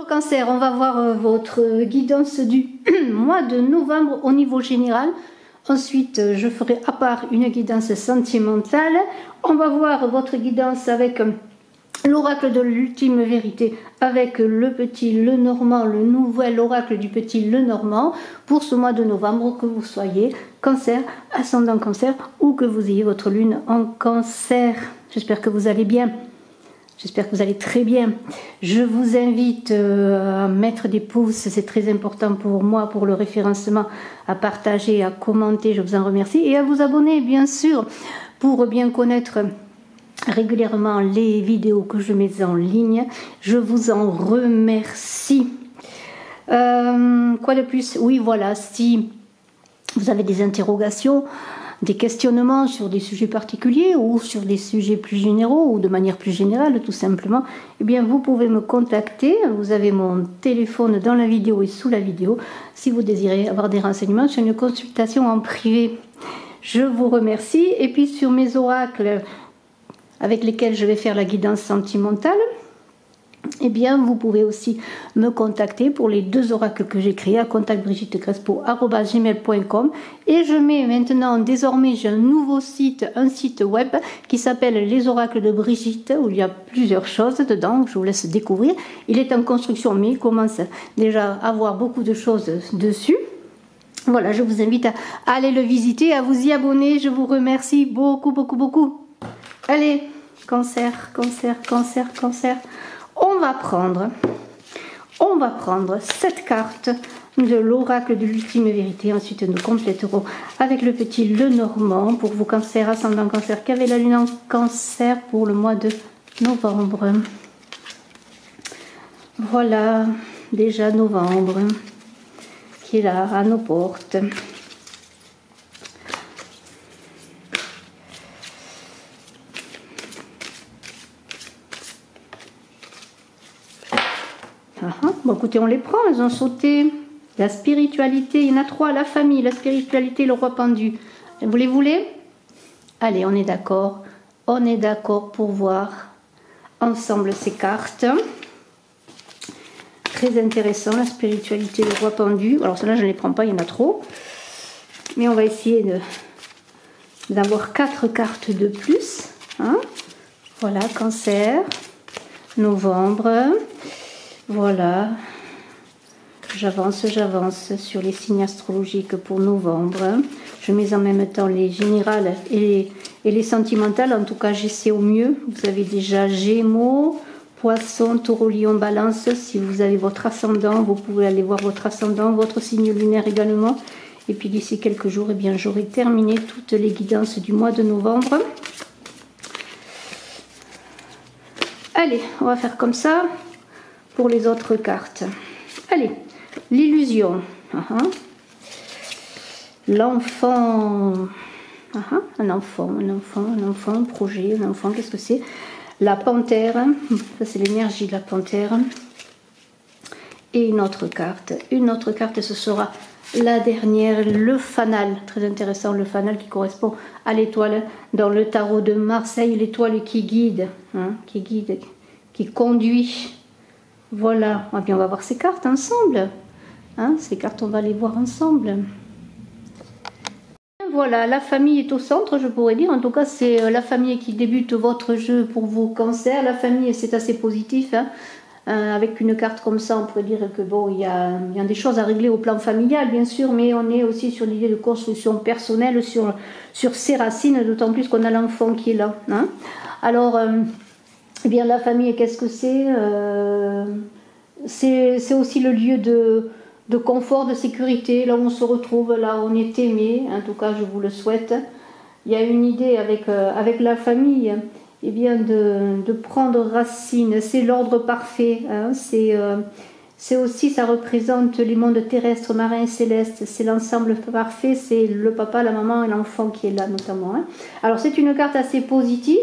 Cancer, on va voir votre guidance du mois de novembre au niveau général. Ensuite, je ferai à part une guidance sentimentale. On va voir votre guidance avec l'oracle de l'ultime vérité, avec le petit Lenormand, le nouvel oracle du petit Lenormand pour ce mois de novembre, que vous soyez Cancer, ascendant Cancer ou que vous ayez votre lune en Cancer. J'espère que vous allez bien. J'espère que vous allez très bien. Je vous invite à mettre des pouces, c'est très important pour moi, pour le référencement, à partager, à commenter, je vous en remercie, et à vous abonner, bien sûr, pour bien connaître régulièrement les vidéos que je mets en ligne. Je vous en remercie. Quoi de plus? Oui, voilà, si vous avez des interrogations, des questionnements sur des sujets particuliers ou sur des sujets plus généraux ou de manière plus générale tout simplement, eh bien vous pouvez me contacter. Vous avez mon téléphone dans la vidéo et sous la vidéo si vous désirez avoir des renseignements sur une consultation en privé. Je vous remercie. Et puis sur mes oracles avec lesquels je vais faire la guidance sentimentale, eh bien vous pouvez aussi me contacter pour les deux oracles que j'ai créés à contactbrigitteCrespo@gmail.com. Et je mets maintenant, désormais j'ai un nouveau site, un site web qui s'appelle Les Oracles de Brigitte, où il y a plusieurs choses dedans, je vous laisse découvrir. Il est en construction mais il commence déjà à avoir beaucoup de choses dessus. Voilà, je vous invite à aller le visiter, à vous y abonner. Je vous remercie beaucoup, beaucoup, beaucoup. Allez, Cancer, Cancer, Cancer, Cancer. On va prendre cette carte de l'oracle de l'ultime vérité. Ensuite, nous compléterons avec le petit Lenormand pour vous, Cancer, ascendant Cancer, qui avait la lune en Cancer pour le mois de novembre. Voilà, déjà novembre qui est là à nos portes. Bon, écoutez, on les prend, elles ont sauté. La spiritualité, il y en a trois, la famille, la spiritualité, le roi pendu. Vous les voulez? Allez, on est d'accord. On est d'accord pour voir ensemble ces cartes. Très intéressant, la spiritualité, le roi pendu. Alors celle-là, je ne les prends pas, il y en a trop. Mais on va essayer d'avoir 4 cartes de plus. Hein? Voilà, Cancer, novembre. Voilà, j'avance sur les signes astrologiques pour novembre. Je mets en même temps les générales et les sentimentales. En tout cas, j'essaie au mieux. Vous avez déjà Gémeaux, Poisson, Taureau, Lion, Balance. Si vous avez votre ascendant, vous pouvez aller voir votre ascendant, votre signe lunaire également. Et puis d'ici quelques jours, eh bien, j'aurai terminé toutes les guidances du mois de novembre. Allez, on va faire comme ça. Pour les autres cartes. Allez, l'illusion. L'enfant. Un enfant, un projet, un enfant, qu'est-ce que c'est? La panthère, ça c'est l'énergie de la panthère. Et une autre carte, ce sera la dernière, le fanal. Très intéressant, le fanal qui correspond à l'étoile dans le tarot de Marseille, l'étoile qui guide, qui conduit. Voilà, et puis on va voir ces cartes ensemble. Ces cartes, on va les voir ensemble. Voilà, la famille est au centre, je pourrais dire. En tout cas, c'est la famille qui débute votre jeu pour vos cancers. La famille, c'est assez positif. Avec une carte comme ça, on pourrait dire que bon, il y a des choses à régler au plan familial, bien sûr, mais on est aussi sur l'idée de construction personnelle, sur ses racines, d'autant plus qu'on a l'enfant qui est là. Alors... eh bien, la famille, qu'est-ce que c'est? C'est aussi le lieu de confort, de sécurité, là où on se retrouve, là où on est aimé. En tout cas, je vous le souhaite. Il y a une idée avec la famille, eh bien, de prendre racine. C'est l'ordre parfait. C'est aussi, ça représente les mondes terrestres, marins et célestes. C'est l'ensemble parfait. C'est le papa, la maman et l'enfant qui est là, notamment. Alors, c'est une carte assez positive.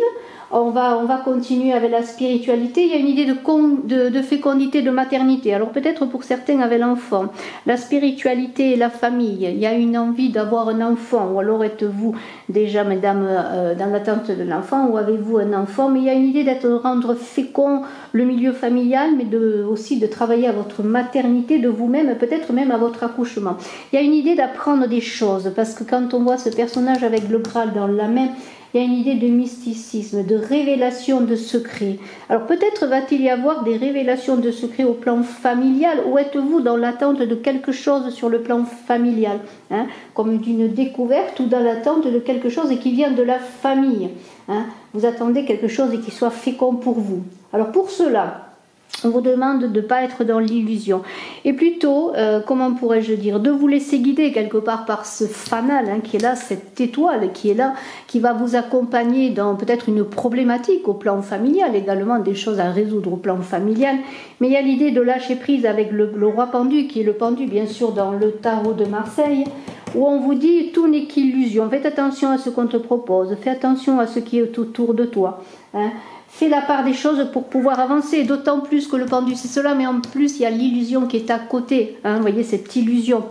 on va continuer avec la spiritualité. Il y a une idée de fécondité, de maternité. Alors peut-être pour certains avec l'enfant, la spiritualité et la famille, il y a une envie d'avoir un enfant, ou alors êtes-vous déjà, mesdames, dans l'attente de l'enfant, ou avez-vous un enfant, mais il y a une idée d'être rendre fécond le milieu familial, mais aussi de travailler à votre maternité de vous-même, peut-être même à votre accouchement. Il y a une idée d'apprendre des choses, parce que quand on voit ce personnage avec le Graal dans la main, il y a une idée de mysticisme, de révélation de secrets. Alors peut-être va-t-il y avoir des révélations de secrets au plan familial, ou êtes-vous dans l'attente de quelque chose sur le plan familial, hein, comme d'une découverte, ou dans l'attente de quelque chose qui vient de la famille, hein. Vous attendez quelque chose qui soit fécond pour vous. Alors pour cela, on vous demande de ne pas être dans l'illusion. Et plutôt, comment pourrais-je dire, de vous laisser guider quelque part par ce fanal, hein, qui est là, cette étoile qui est là, qui va vous accompagner dans peut-être une problématique au plan familial, également des choses à résoudre au plan familial. Mais il y a l'idée de lâcher prise avec le roi pendu, qui est le pendu bien sûr dans le tarot de Marseille, où on vous dit tout n'est qu'illusion. Faites attention à ce qu'on te propose, fais attention à ce qui est autour de toi, hein. Fais la part des choses pour pouvoir avancer, d'autant plus que le pendu c'est cela, mais en plus il y a l'illusion qui est à côté, hein, vous voyez cette illusion.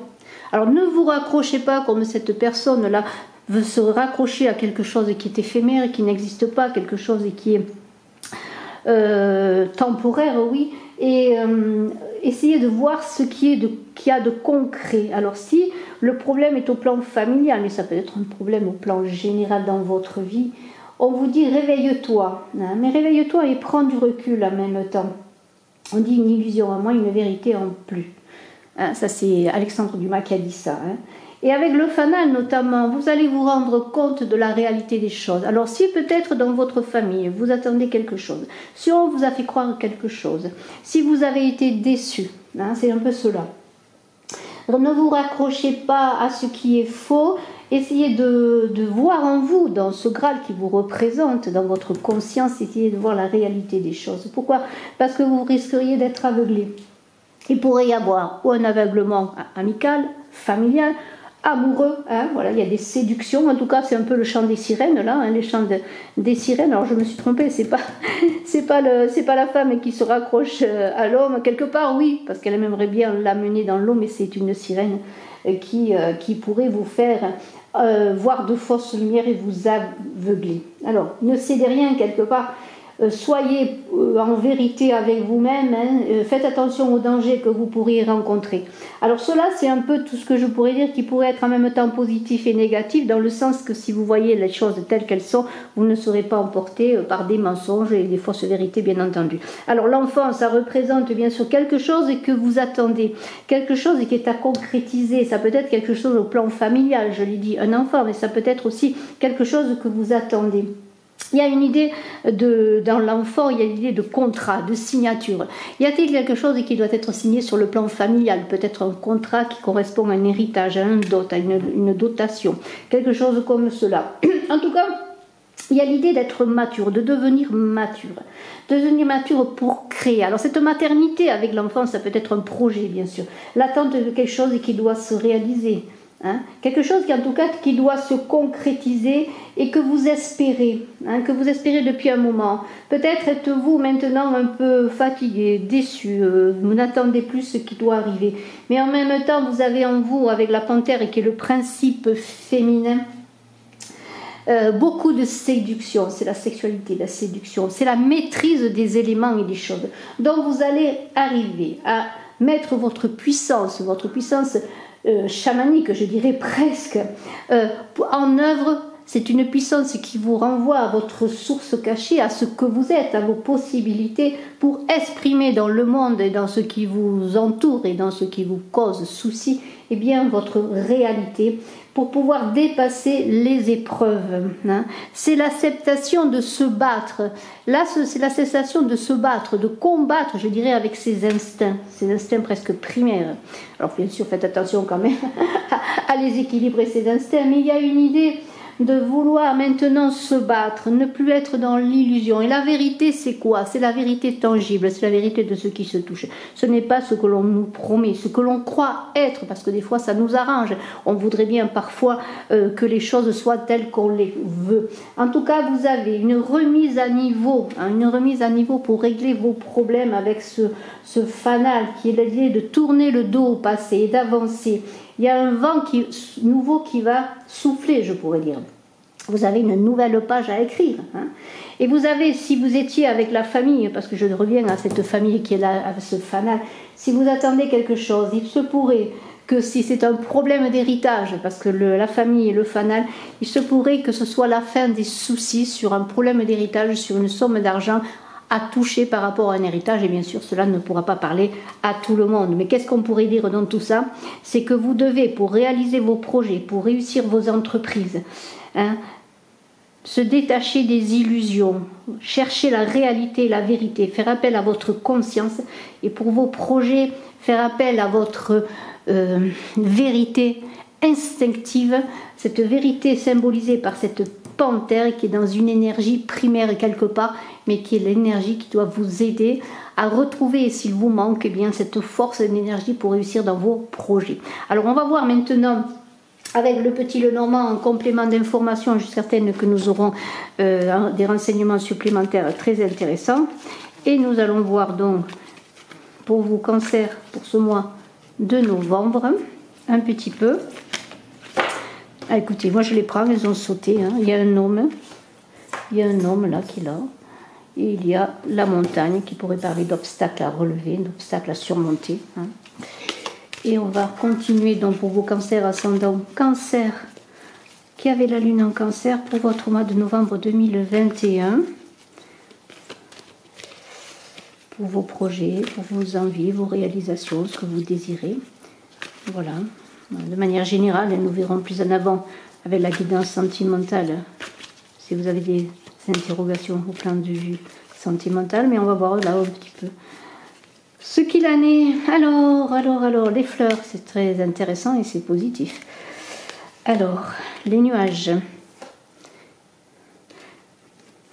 Alors ne vous raccrochez pas comme cette personne-là veut se raccrocher à quelque chose qui est éphémère, qui n'existe pas, quelque chose qui est temporaire, oui, et essayez de voir ce qu'il y a de concret. Alors si le problème est au plan familial, mais ça peut être un problème au plan général dans votre vie, on vous dit réveille-toi, hein, mais réveille-toi et prends du recul en même temps. On dit une illusion en moins, une vérité en plus. Hein, ça c'est Alexandre Dumas qui a dit ça. Hein. Et avec le fanal notamment, vous allez vous rendre compte de la réalité des choses. Alors si peut-être dans votre famille, vous attendez quelque chose, si on vous a fait croire quelque chose, si vous avez été déçu, hein, c'est un peu cela. Alors, ne vous raccrochez pas à ce qui est faux. Essayez de voir en vous, dans ce Graal qui vous représente, dans votre conscience, essayez de voir la réalité des choses. Pourquoi? Parce que vous risqueriez d'être aveuglé. Il pourrait y avoir ou un aveuglement amical, familial, amoureux, hein, voilà, il y a des séductions, en tout cas c'est un peu le chant des sirènes là, hein, les chants des sirènes. Alors je me suis trompée, c'est pas la femme qui se raccroche à l'homme, quelque part oui, parce qu'elle aimerait bien l'amener dans l'eau, mais c'est une sirène qui pourrait vous faire voir de fausses lumières et vous aveugler. Alors ne cédez rien quelque part. Soyez en vérité avec vous-même, hein, faites attention aux dangers que vous pourriez rencontrer. Alors cela c'est un peu tout ce que je pourrais dire qui pourrait être en même temps positif et négatif, dans le sens que si vous voyez les choses telles qu'elles sont, vous ne serez pas emporté par des mensonges et des fausses vérités bien entendu. Alors l'enfant, ça représente bien sûr quelque chose que vous attendez, quelque chose qui est à concrétiser. Ça peut être quelque chose au plan familial, je l'ai dit, un enfant, mais ça peut être aussi quelque chose que vous attendez. Il y a une idée dans l'enfant, il y a une idée de contrat, de signature. Y a-t-il quelque chose qui doit être signé sur le plan familial? Peut-être un contrat qui correspond à un héritage, à un dot, à une dotation, quelque chose comme cela. En tout cas, il y a l'idée d'être mature, de devenir mature. Devenir mature pour créer. Alors cette maternité avec l'enfant, ça peut être un projet bien sûr. L'attente de quelque chose qui doit se réaliser. Hein, quelque chose qui en tout cas qui doit se concrétiser et que vous espérez, hein, que vous espérez depuis un moment. Peut-être êtes-vous maintenant un peu fatigué, déçu, vous n'attendez plus ce qui doit arriver. Mais en même temps, vous avez en vous, avec la panthère qui est le principe féminin, beaucoup de séduction. C'est la sexualité, la séduction, c'est la maîtrise des éléments et des choses. Donc vous allez arriver à mettre votre puissance chamanique, je dirais presque, en œuvre. C'est une puissance qui vous renvoie à votre source cachée, à ce que vous êtes, à vos possibilités pour exprimer dans le monde et dans ce qui vous entoure et dans ce qui vous cause souci, eh bien votre réalité, pour pouvoir dépasser les épreuves. Hein. C'est l'acceptation de se battre. Là, c'est l'acceptation de se battre, de combattre, je dirais, avec ses instincts presque primaires. Alors bien sûr, faites attention quand même à les équilibrer, ces instincts, mais il y a une idée de vouloir maintenant se battre, ne plus être dans l'illusion. Et la vérité, c'est quoi? C'est la vérité tangible, c'est la vérité de ce qui se touche. Ce n'est pas ce que l'on nous promet, ce que l'on croit être, parce que des fois ça nous arrange. On voudrait bien parfois que les choses soient telles qu'on les veut. En tout cas, vous avez une remise à niveau, hein, une remise à niveau pour régler vos problèmes avec ce fanal qui est l'idée de tourner le dos au passé et d'avancer. Il y a un vent nouveau qui va souffler, je pourrais dire. Vous avez une nouvelle page à écrire. Hein. Et vous avez, si vous étiez avec la famille, parce que je reviens à cette famille qui est là, à ce fanal, si vous attendez quelque chose, il se pourrait que si c'est un problème d'héritage, parce que la famille et le fanal, il se pourrait que ce soit la fin des soucis sur un problème d'héritage, sur une somme d'argent à toucher par rapport à un héritage, et bien sûr cela ne pourra pas parler à tout le monde. Mais qu'est-ce qu'on pourrait dire dans tout ça? C'est que vous devez, pour réaliser vos projets, pour réussir vos entreprises, hein, se détacher des illusions, chercher la réalité, la vérité, faire appel à votre conscience, et pour vos projets, faire appel à votre vérité instinctive, cette vérité symbolisée par cette panthère qui est dans une énergie primaire quelque part, mais qui est l'énergie qui doit vous aider à retrouver, s'il vous manque, eh bien, cette force et l'énergie pour réussir dans vos projets. Alors on va voir maintenant avec le petit Lenormand en complément d'informations, je suis certaine que nous aurons des renseignements supplémentaires très intéressants. Et nous allons voir donc pour vos cancers pour ce mois de novembre, un petit peu. Ah, écoutez, moi je les prends, ils ont sauté. Hein. Il y a un homme là qui est là. Et il y a la montagne qui pourrait parler d'obstacles à relever, d'obstacles à surmonter. Hein. Et on va continuer donc pour vos cancers ascendants cancer, qui avez la lune en cancer pour votre mois de novembre 2021. Pour vos projets, pour vos envies, vos réalisations, ce que vous désirez. Voilà. De manière générale, nous verrons plus en avant avec la guidance sentimentale, si vous avez des interrogations au plan de vue sentimental, mais on va voir là un petit peu ce qu'il en est. Alors, les fleurs, c'est très intéressant et c'est positif. Alors, les nuages.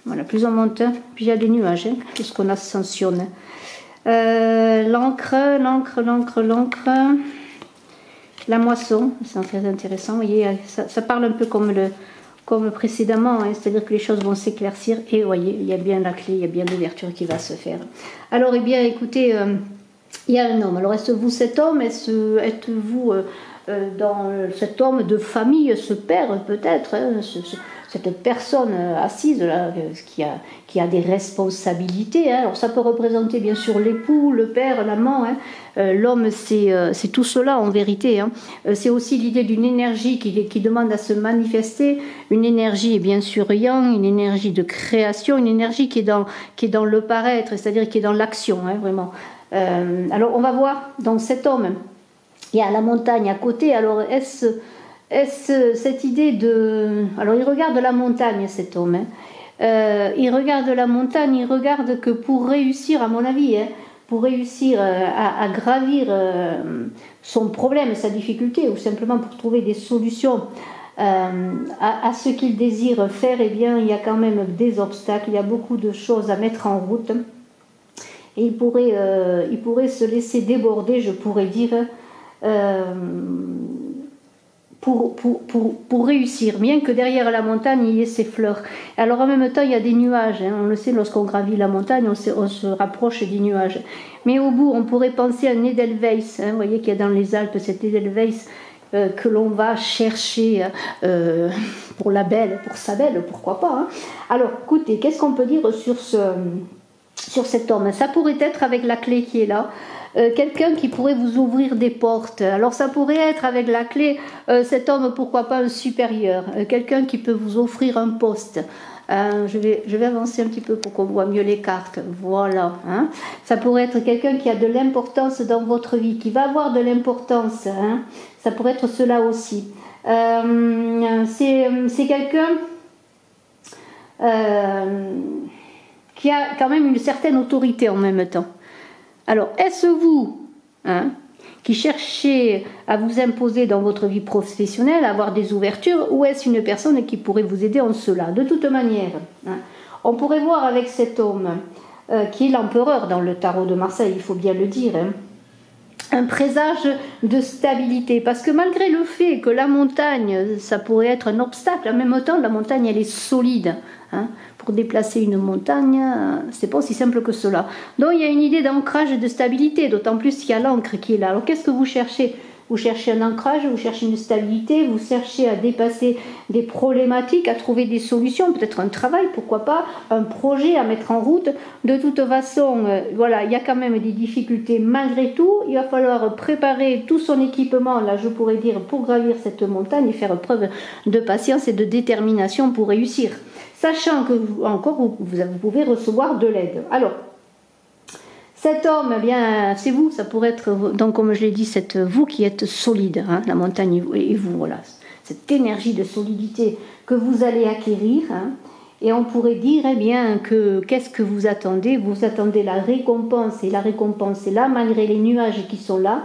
Voilà, plus on monte, puis il y a des nuages, hein, puisqu'on ascensionne. L'encre, la moisson, c'est très intéressant. Vous voyez, ça parle un peu comme précédemment, hein, c'est-à-dire que les choses vont s'éclaircir et vous voyez, il y a bien la clé, il y a bien l'ouverture qui va se faire. Alors, eh bien, écoutez, il y a un homme. Alors, est-ce vous cet homme? Êtes-vous dans cet homme de famille, ce père peut-être, hein, cette personne assise là, qui a des responsabilités. Hein. Alors ça peut représenter bien sûr l'époux, le père, l'amant. Hein. L'homme, c'est tout cela en vérité. Hein. C'est aussi l'idée d'une énergie qui demande à se manifester, une énergie bien sûr yang, une énergie de création, une énergie qui est dans le paraître, c'est-à-dire qui est dans l'action, hein, vraiment. Alors on va voir dans cet homme, il y a la montagne à côté. Alors est-ce cette idée de... Alors il regarde la montagne, cet homme. Hein. Il regarde la montagne, il regarde que pour réussir, à mon avis, hein, pour réussir à gravir son problème, sa difficulté, ou simplement pour trouver des solutions à ce qu'il désire faire, eh bien, il y a quand même des obstacles, il y a beaucoup de choses à mettre en route. Et il pourrait se laisser déborder, je pourrais dire... Pour réussir, bien que derrière la montagne il y ait ces fleurs. Alors en même temps il y a des nuages, hein. On le sait, lorsqu'on gravit la montagne on se rapproche des nuages, mais au bout on pourrait penser à un Edelweiss, hein. Vous voyez qu'il y a dans les Alpes cet Edelweiss que l'on va chercher pour la belle, pour sa belle, pourquoi pas, hein. Alors écoutez, qu'est-ce qu'on peut dire sur cet homme? Ça pourrait être avec la clé qui est là, quelqu'un qui pourrait vous ouvrir des portes. Alors ça pourrait être avec la clé cet homme, pourquoi pas un supérieur, quelqu'un qui peut vous offrir un poste. Je vais avancer un petit peu pour qu'on voit mieux les cartes. Voilà, hein. Ça pourrait être quelqu'un qui a de l'importance dans votre vie, qui va avoir de l'importance, hein. Ça pourrait être cela aussi. C'est quelqu'un qui a quand même une certaine autorité en même temps. Alors, est-ce vous, hein, qui cherchez à vous imposer dans votre vie professionnelle, à avoir des ouvertures, ou est-ce une personne qui pourrait vous aider en cela? De toute manière, hein, on pourrait voir avec cet homme qui est l'empereur dans le tarot de Marseille, il faut bien le dire, hein, un présage de stabilité, parce que malgré le fait que la montagne, ça pourrait être un obstacle, en même temps la montagne elle est solide, hein. Pour déplacer une montagne, c'est pas aussi simple que cela. Donc il y a une idée d'ancrage et de stabilité, d'autant plus qu'il y a l'encre qui est là. Alors qu'est-ce que vous cherchez? Vous cherchez un ancrage, vous cherchez une stabilité, vous cherchez à dépasser des problématiques, à trouver des solutions, peut-être un travail, pourquoi pas, un projet à mettre en route. De toute façon, voilà, il y a quand même des difficultés malgré tout. Il va falloir préparer tout son équipement, là je pourrais dire, pour gravir cette montagne et faire preuve de patience et de détermination pour réussir. Sachant que vous pouvez recevoir de l'aide. Alors, cet homme, eh bien, c'est vous, ça pourrait être, donc comme je l'ai dit, c'est vous qui êtes solide, hein, la montagne et vous, voilà, cette énergie de solidité que vous allez acquérir, hein, et on pourrait dire, eh bien, que qu'est-ce que vous attendez? Vous attendez la récompense, et la récompense est là, malgré les nuages qui sont là,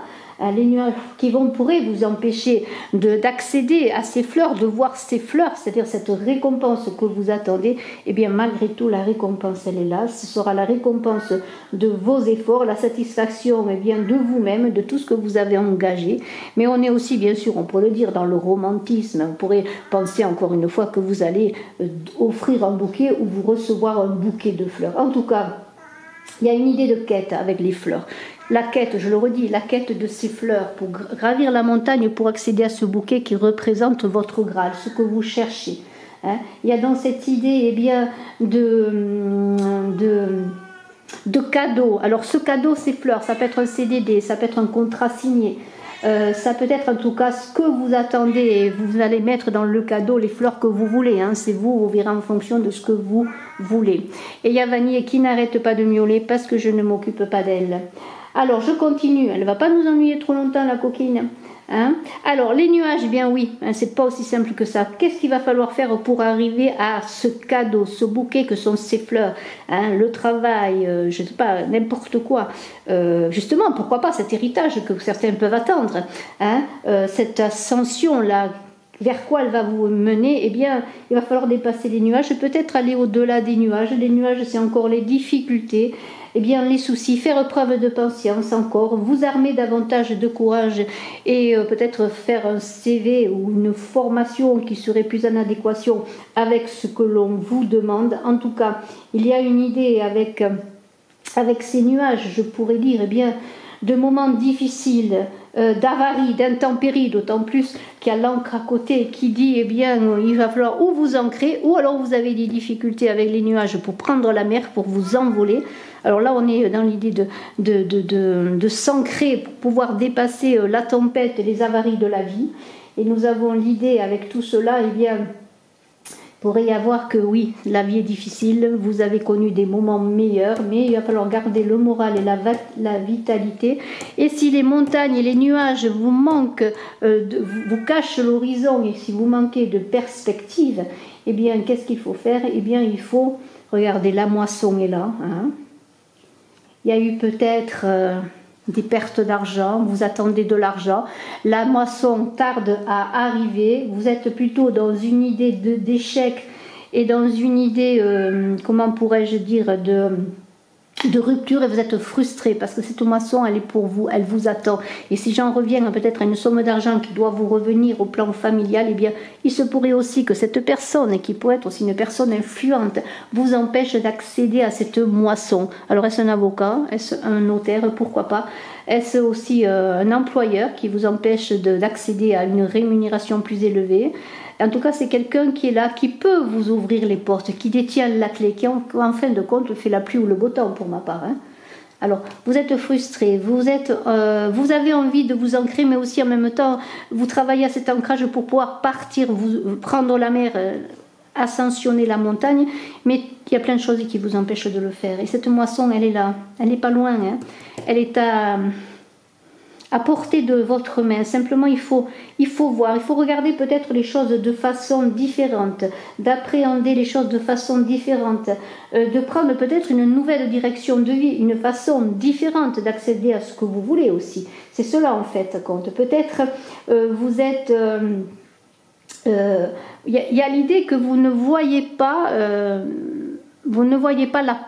les nuages qui pourraient vous empêcher d'accéder à ces fleurs, de voir ces fleurs, c'est-à-dire cette récompense que vous attendez, et bien malgré tout la récompense elle est là, ce sera la récompense de vos efforts, la satisfaction eh bien, de vous-même, de tout ce que vous avez engagé, mais on est aussi bien sûr, on pourrait le dire dans le romantisme, on pourrait penser encore une fois que vous allez offrir un bouquet ou vous recevoir un bouquet de fleurs. En tout cas, il y a une idée de quête avec les fleurs. La quête, je le redis, la quête de ces fleurs pour gravir la montagne, pour accéder à ce bouquet qui représente votre Graal, ce que vous cherchez. Hein. Il y a dans cette idée eh bien, de cadeau. Alors ce cadeau, ces fleurs, ça peut être un CDD, ça peut être un contrat signé. Ça peut être en tout cas ce que vous attendez et vous allez mettre dans le cadeau les fleurs que vous voulez, hein. C'est vous verrez en fonction de ce que vous voulez. Et il y a Vanille qui n'arrête pas de miauler parce que je ne m'occupe pas d'elle. Alors je continue, elle ne va pas nous ennuyer trop longtemps la coquine. Hein. Alors les nuages, bien oui, hein, c'est pas aussi simple que ça. Qu'est-ce qu'il va falloir faire pour arriver à ce cadeau, ce bouquet que sont ces fleurs, hein, le travail, je ne sais pas, n'importe quoi. Justement, pourquoi pas cet héritage que certains peuvent attendre, hein, cette ascension-là, vers quoi elle va vous mener? Eh bien, il va falloir dépasser les nuages, peut-être aller au-delà des nuages. Les nuages, c'est encore les difficultés. Eh bien, les soucis, faire preuve de patience encore, vous armer davantage de courage et peut-être faire un CV ou une formation qui serait plus en adéquation avec ce que l'on vous demande. En tout cas, il y a une idée avec ces nuages, je pourrais dire, eh bien, de moments difficiles, d'avaries, d'intempéries, d'autant plus qu'il y a l'encre à côté qui dit, eh bien, il va falloir ou vous ancrer, ou alors vous avez des difficultés avec les nuages pour prendre la mer, pour vous envoler. Alors là, on est dans l'idée de s'ancrer pour pouvoir dépasser la tempête et les avaries de la vie. Et nous avons l'idée, avec tout cela, eh bien, il pourrait y avoir que oui, la vie est difficile, vous avez connu des moments meilleurs, mais il va falloir garder le moral et la vitalité. Et si les montagnes et les nuages vous manquent, vous cachent l'horizon, et si vous manquez de perspective, eh bien, qu'est-ce qu'il faut faire? Eh bien, il faut, regardez, la moisson est là, hein. Il y a eu peut-être des pertes d'argent, vous attendez de l'argent, la moisson tarde à arriver, vous êtes plutôt dans une idée d'échec et dans une idée, comment pourrais-je dire, de rupture, et vous êtes frustré parce que cette moisson elle est pour vous, elle vous attend. Et si j'en reviens peut-être à une somme d'argent qui doit vous revenir au plan familial, eh bien il se pourrait aussi que cette personne, qui peut être aussi une personne influente, vous empêche d'accéder à cette moisson. Alors est-ce un avocat, est-ce un notaire, pourquoi pas, est-ce aussi un employeur qui vous empêche d'accéder à une rémunération plus élevée? En tout cas, c'est quelqu'un qui est là, qui peut vous ouvrir les portes, qui détient la clé, qui en fin de compte fait la pluie ou le beau temps pour ma part. Hein. Alors, vous êtes frustré, vous avez envie de vous ancrer, mais aussi en même temps, vous travaillez à cet ancrage pour pouvoir partir, prendre la mer, ascensionner la montagne, mais il y a plein de choses qui vous empêchent de le faire. Et cette moisson, elle est là, elle n'est pas loin, hein. Elle est à à portée de votre main. Simplement, il faut voir, il faut regarder peut-être les choses de façon différente, d'appréhender les choses de façon différente, de prendre peut-être une nouvelle direction de vie, une façon différente d'accéder à ce que vous voulez aussi. C'est cela en fait compte. Peut-être vous êtes... Il y a l'idée que vous ne voyez pas...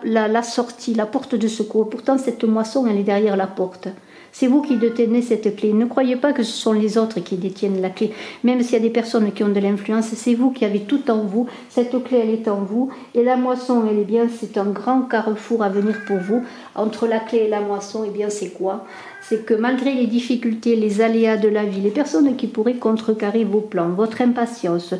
la sortie, la porte de secours. Pourtant, cette moisson, elle est derrière la porte. C'est vous qui détenez cette clé. Ne croyez pas que ce sont les autres qui détiennent la clé. Même s'il y a des personnes qui ont de l'influence, c'est vous qui avez tout en vous. Cette clé, elle est en vous. Et la moisson, elle est bien, c'est un grand carrefour à venir pour vous. Entre la clé et la moisson, eh bien, c'est quoi? C'est que malgré les difficultés, les aléas de la vie, les personnes qui pourraient contrecarrer vos plans, votre impatience,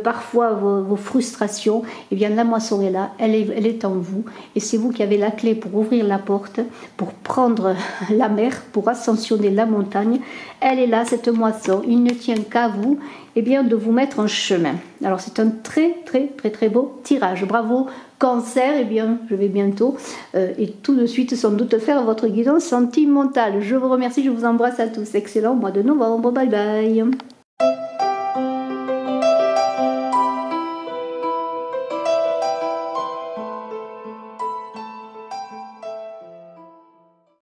parfois vos frustrations, eh bien la moisson est là, elle est en vous, et c'est vous qui avez la clé pour ouvrir la porte, pour prendre la mer, pour ascensionner la montagne. Elle est là, cette moisson, il ne tient qu'à vous, eh bien, de vous mettre en chemin. Alors c'est un très beau tirage. Bravo Cancer, eh bien, je vais bientôt et tout de suite sans doute faire votre guidance sentimentale. Je vous remercie, je vous embrasse à tous. Excellent mois de novembre, bye bye.